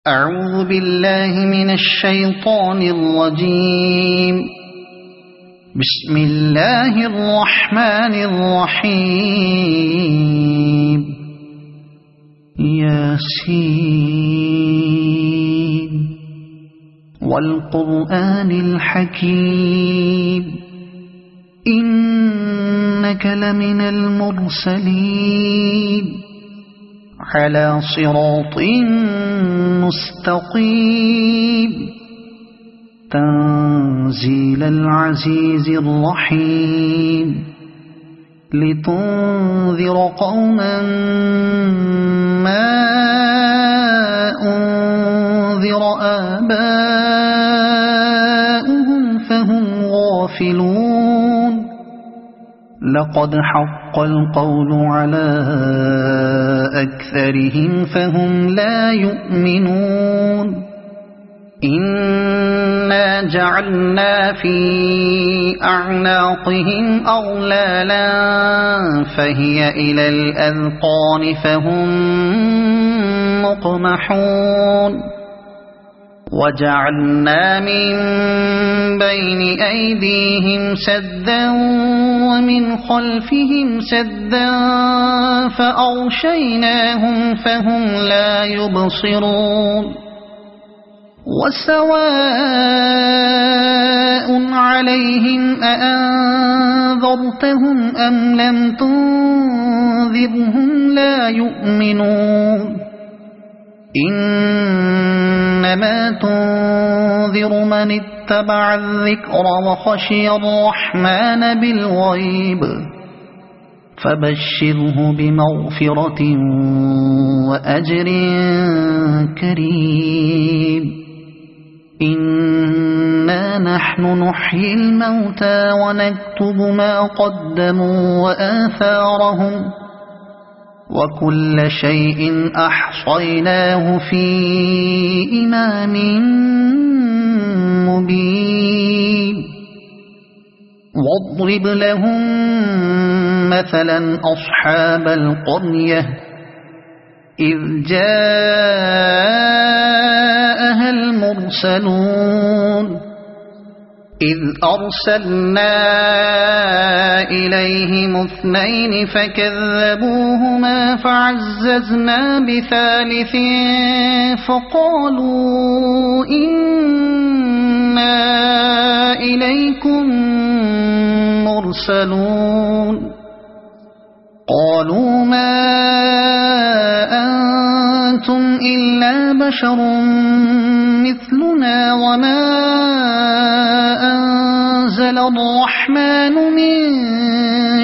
أعوذ بالله من الشيطان الرجيم. بسم الله الرحمن الرحيم. ياسين والقرآن الحكيم إنك لمن المرسلين على صراط مستقيم تنزيل العزيز الرحيم لتنذر قوما ما أنذر آباؤهم فهم غافلون. لقد حق القول على أكثرهم فهم لا يؤمنون. إنا جعلنا في أعناقهم أغلالا فهي إلى الأذقان فهم مقمحون. وجعلنا من بين أيديهم سدا ومن خلفهم سدا فأغشيناهم فهم لا يبصرون. وسواء عليهم أأنذرتهم أم لم تنذرهم لا يؤمنون. إنما تنذر من اتبع الذكر وخشي الرحمن بالغيب فبشره بمغفرة وأجر كريم. إنا نحن نحيي الموتى ونكتب ما قدموا وآثارهم وكل شيء أحصيناه في إمام مبين. واضرب لهم مثلا أصحاب القرية إذ جاءها المرسلون إذ أرسلنا إليهم اثنين فكذبوهما فعززنا بثالث فقالوا إنا إليكم مرسلون. قالوا ما أنتم إلا بشر مثلنا وما أنزل الرحمن من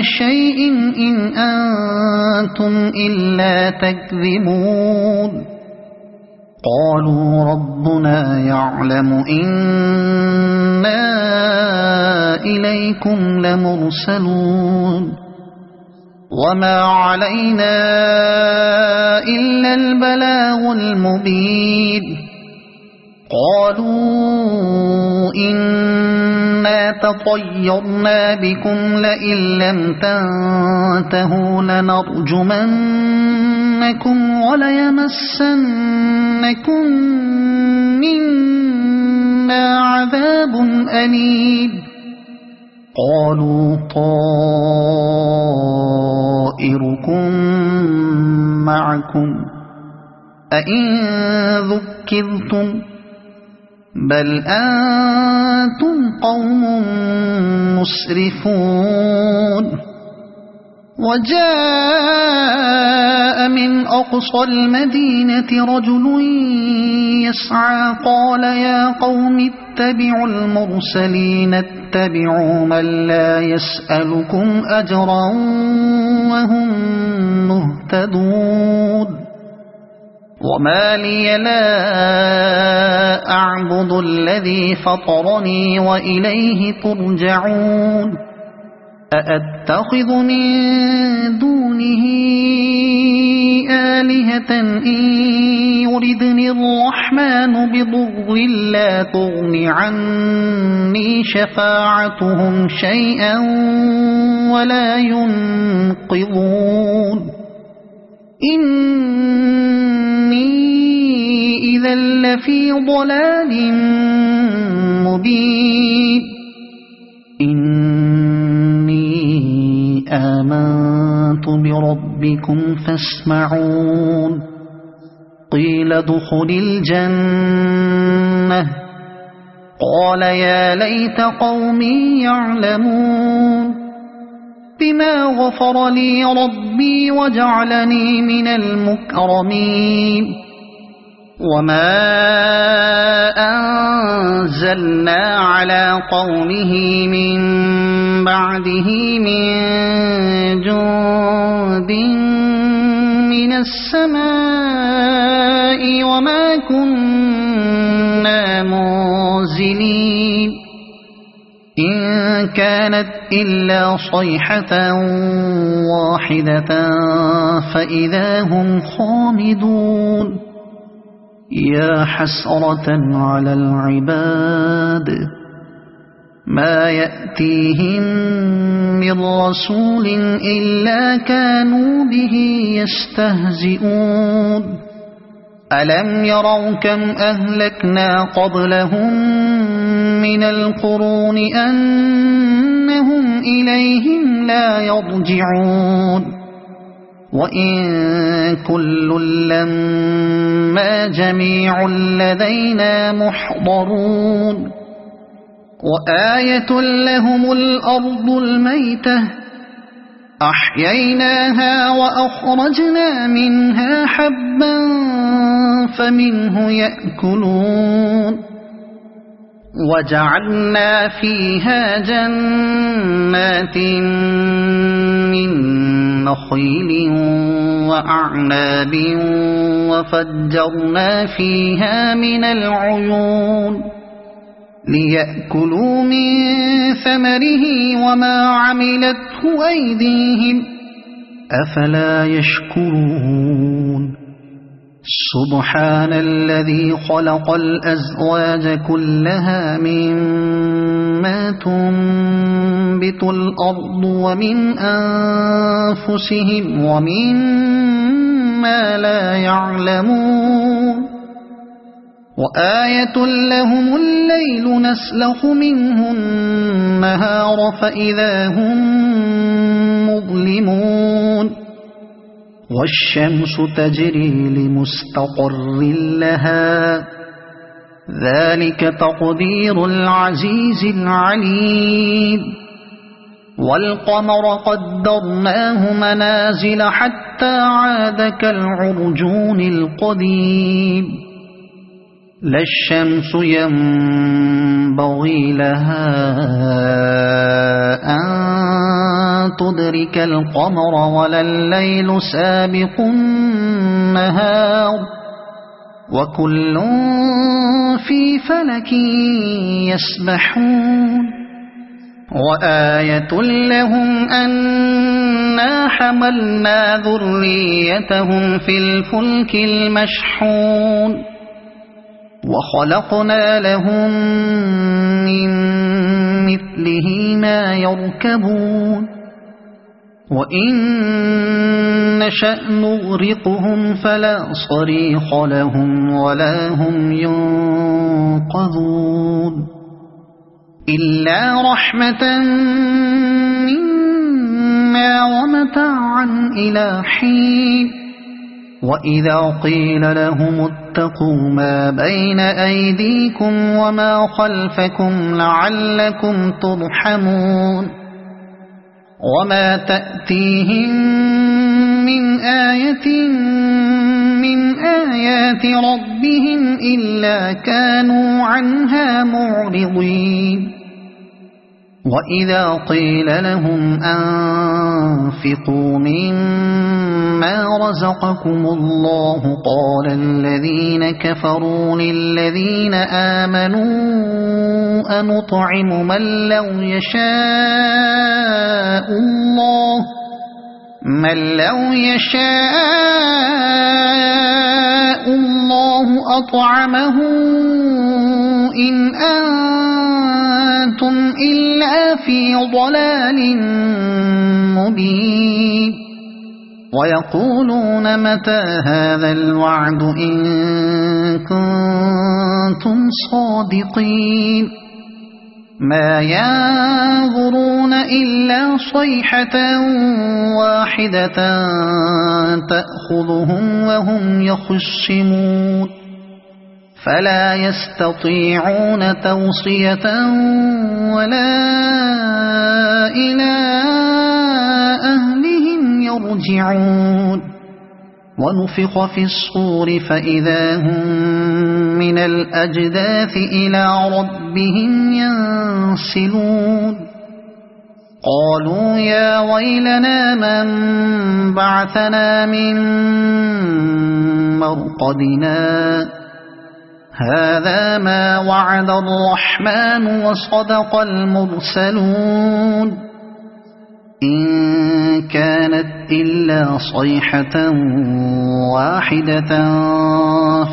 شيء إن أنتم إلا تكذبون. قالوا ربنا يعلم إنا إليكم لمرسلون وما علينا إلا البلاغ المبين. قالوا إنا تطيرنا بكم لئن لم تنتهوا لنرجمنكم وليمسنكم منا عذاب أليم. قالوا طائركم معكم أئن ذكرتم بل أنتم قوم مسرفون. وجاء من أقصى المدينة رجل يسعى قال يا قوم اتبعوا المرسلين اتبعوا من لا يسألكم أجرا وهم مهتدون. وما لي لا أعبد الذي فطرني وإليه ترجعون. أأتخذ من دونه آلهة إن يردني الرحمن بضر لا تغن عني شفاعتهم شيئا ولا ينقذون. إني إذا لفي ضلال مبين إني آمنت بربكم فاسمعون قيل ادخل الجنة قال يا ليت قومي يعلمون بما غفر لي ربي وجعلني من المكرمين وما أنزلنا على قومه من بعده من جند من السماء وما كنا منزلين إن كانت إلا صيحة واحدة فإذا هم خامدون يا حسرة على العباد ما يأتيهم من رسول إلا كانوا به يستهزئون ألم يروا كم أهلكنا قبلهم من القرون أنهم إليهم لا يرجعون وإن كل لما جميع لدينا محضرون وآية لهم الأرض الميتة أحييناها وأخرجنا منها حبا فمنه يأكلون وجعلنا فيها جنات من نخيل وأعناب وفجرنا فيها من العيون ليأكلوا من ثمره وما عملته أيديهم أفلا يشكرون سبحان الذي خلق الأزواج كلها مما تنبت الأرض ومن أنفسهم ومما لا يعلمون وآية لهم الليل نسلخ منه النهار فإذا هم مظلمون والشمس تجري لمستقر لها ذلك تقدير العزيز العليم والقمر قدرناه منازل حتى عاد كالعرجون القديم لا الشمس ينبغي لها أن تدرك القمر ولا الليل سابق النهار وكل في فلك يسبحون وآية لهم أنا حملنا ذريتهم في الفلك المشحون وخلقنا لهم من مثله ما يركبون وإن نشأ نغرقهم فلا صريخ لهم ولا هم ينقذون إلا رحمة منا ومتاعا إلى حين وإذا قيل لهم اتقوا ما بين أيديكم وما خلفكم لعلكم ترحمون وما تأتيهم من آية من آيات ربهم إلا كانوا عنها معرضين وإذا قيل لهم أنفقوا مما رزقكم الله قال الذين كفروا للذين آمنوا أنطعم من لو يشاء الله أطعمه إن أنتم إلا في ضلال مبين ويقولون متى هذا الوعد إن كنتم كنتم صادقين ما ينظرون إلا صيحة واحدة تأخذهم وهم يخصمون فلا يستطيعون توصية ولا إلى أهلهم يرجعون ونفخ في الصور فإذا هم من الأجداث إلى ربهم ينسلون قالوا يا ويلنا من بعثنا من مرقدنا هذا ما وعد الرحمن وصدق المرسلون إن كانت إلا صيحة واحدة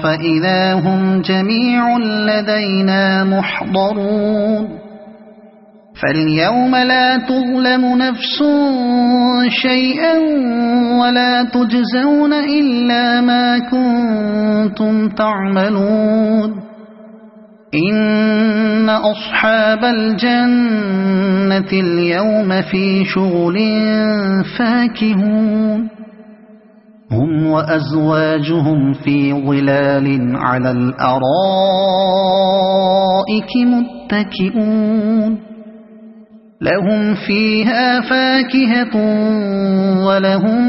فإذا هم جميع لدينا محضرون فاليوم لا تظلم نفس شيئا ولا تجزون إلا ما كنتم تعملون إن أصحاب الجنة اليوم في شغل فاكهون هم وأزواجهم في ظلال على الأرائك متكئون لهم فيها فاكهة ولهم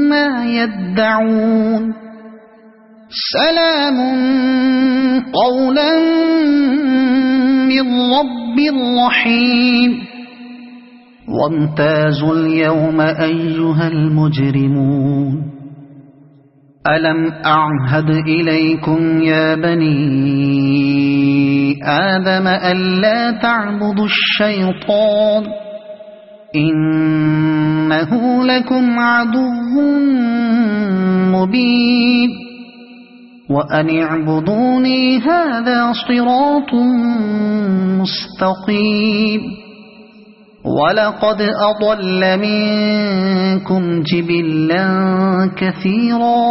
ما يدعون سلام قولا من رب رحيم وامتازوا اليوم أيها المجرمون ألم أعهد إليكم يا بني آدم ألا تعبدوا الشيطان إنه لكم عدو مبين وأن اعبدوني هذا صراط مستقيم ولقد أضل منكم جبلا كثيرا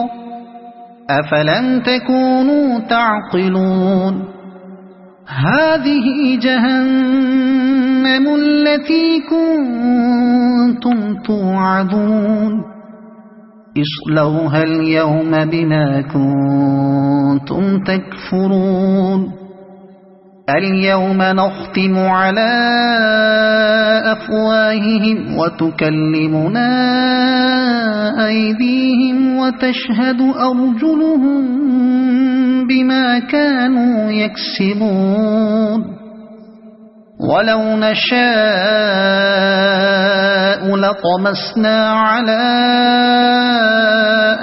أفلم تكونوا تعقلون هذه جهنم التي كنتم توعدون اصلوها اليوم بما كنتم تكفرون اليوم نختم على أفواههم وتكلمنا أيديهم وتشهد أرجلهم بما كانوا يكسبون ولو نشاء لطمسنا على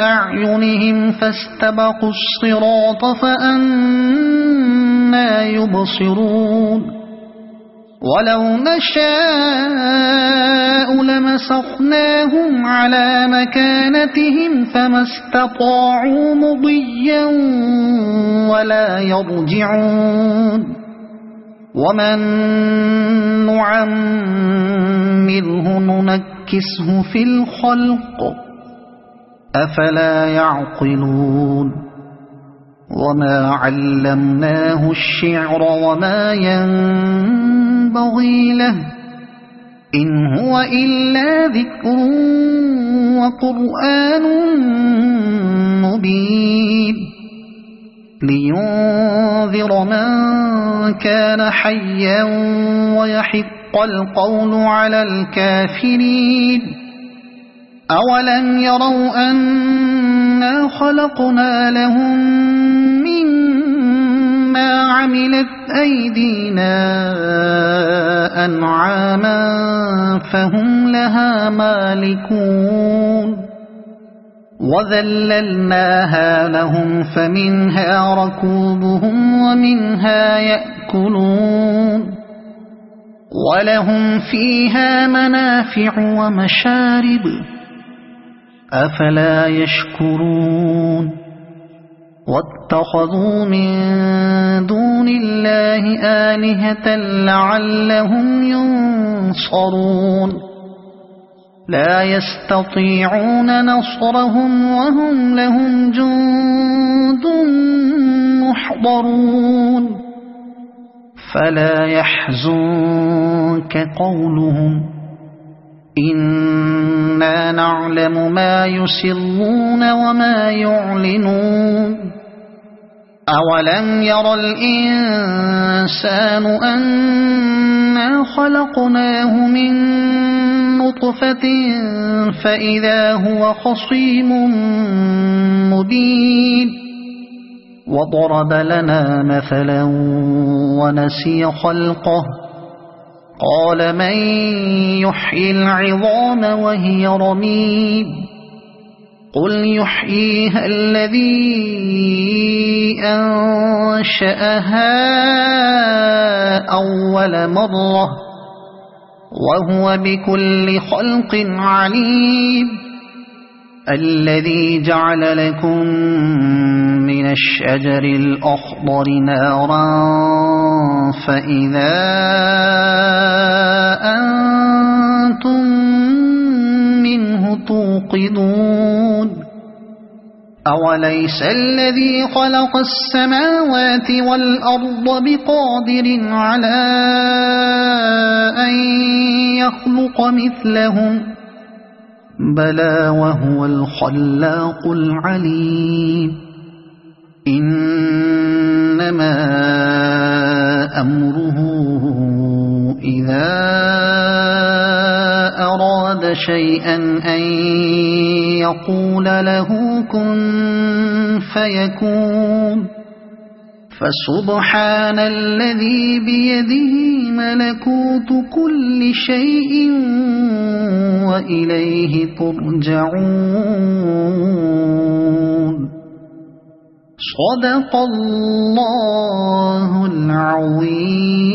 أعينهم فاستبقوا الصراط فأنى يبصرون ولو نشاء لمسخناهم على مكانتهم فما استطاعوا مضيا ولا يرجعون ومن نعمره ننكسه في الخلق أفلا يعقلون وما علمناه الشعر وما ينبغي له إن هو إلا ذكر وقرآن مبين لينذر من كان حيا ويحق القول على الكافرين أولم يروا أنا خلقنا لهم مما عملت أيدينا أنعاما فهم لها مالكون وذللناها لهم فمنها ركوبهم ومنها يأكلون ولهم فيها منافع ومشارب أفلا يشكرون واتخذوا من دون الله آلهة لعلهم ينصرون لا يستطيعون نصرهم وهم لهم جند يحضرون فلا يحزنك قولهم إنا نعلم ما يسرون وما يعلنون أولم ير الإنسان أنا خلقناه من نطفة فإذا هو خصيم مبين وضرب لنا مثلا ونسي خلقه قال من يحيي العظام وهي رميم قل يحييها الذي أنشأها أول مرة وهو بكل خلق عليم الذي جعل لكم من الشجر الأخضر نارا فإذا أنتم منه توقدون أوليس الذي خلق السماوات والأرض بقادر على أن يخلق مثلهم بلى وهو الخلاق العليم إنما أمره إذا أراد شيئا أن يقول له كن فيكون فسبحان الذي بيده ملكوت كل شيء وإليه ترجعون صدق الله العظيم.